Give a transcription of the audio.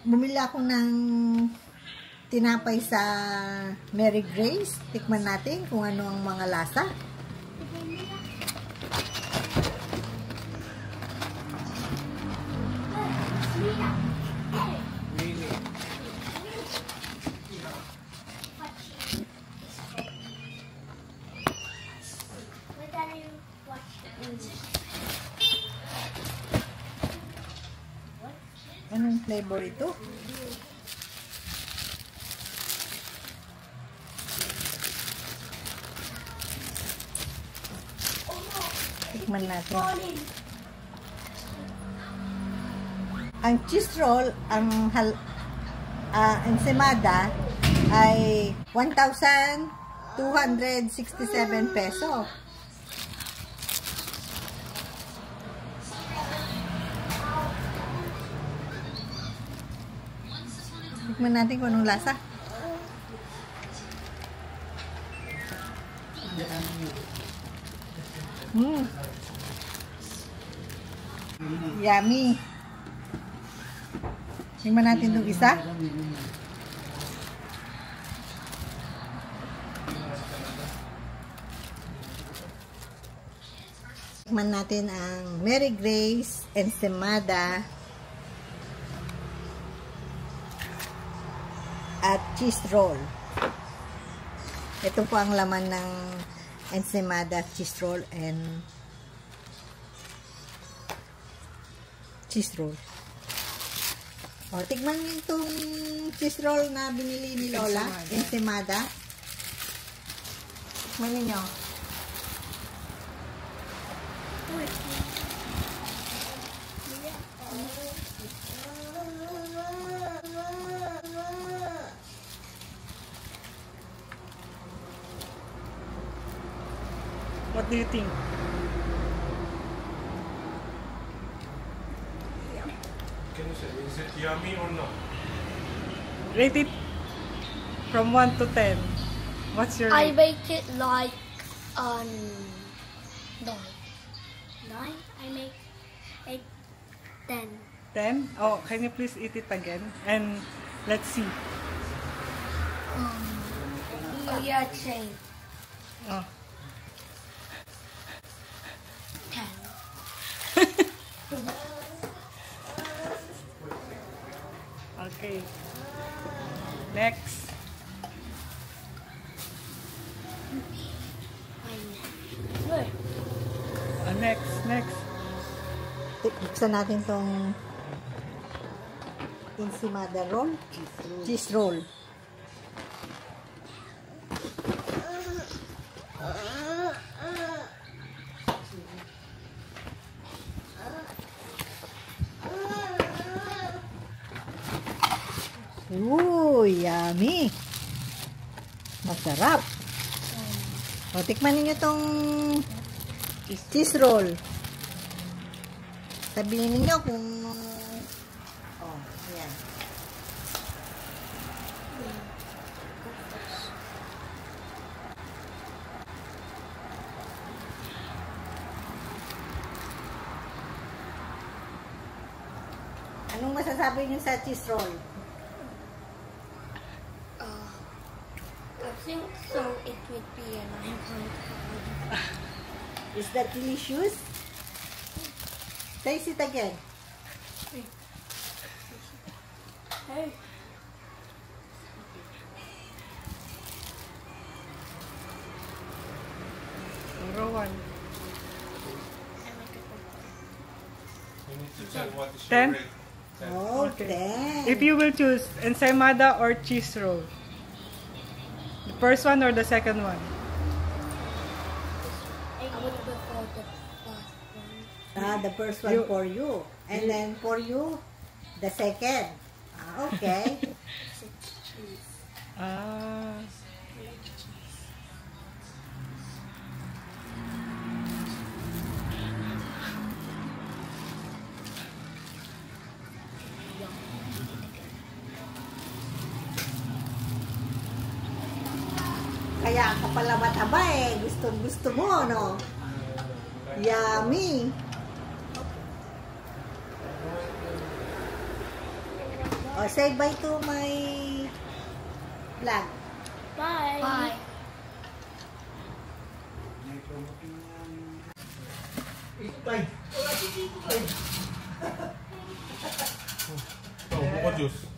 Bumili ako ng tinapay sa Mary Grace. Tikman natin kung ano ang mga lasa. Anong flavor ito? Tikman natin. Ang cheese roll, ang ensaymada ay 1,267 peso. Tikman natin kung anong lasa. Yummy. Tikman natin itong isa. Tikman natin ang Mary Grace ensaymada at cheese roll. Ito po ang laman ng ensaymada, cheese roll, and cheese roll. O, tikman niyo itong cheese roll na binili ni Lola, ensaymada. Tikman niyo. What do you think? Can you say, is it yummy or not? Rate it from 1 to 10. What's your I rate? rate it like 9. 9. I make it 10. 10? Oh, can you please eat it again? And let's see. Oh yeah, same. Oh. 10. Okay. Next. Next. Buksan natin itong ensaymada roll. Cheese roll. Ooh, yummy. Masarap. O, tikman ninyo itong cheese roll. Sabihin ninyo kung ayan. Anong masasabi niyo sa cheese roll? I think so. It would be a 9.5. Is that delicious? Taste it again. Hey. Rowan. You need to tell what is 10? your rate. 10. Oh, Okay. 10. If you will choose ensaymada or cheese roll, the first one or the second one? I would prefer the first one. The first one for you. And then for you, the second. Okay. Ah. Kaya ka pala mataba eh. Gusto mo, no? Yummy. Oh, say bye to my vlog. Bye. Bye. Oh, buko juice.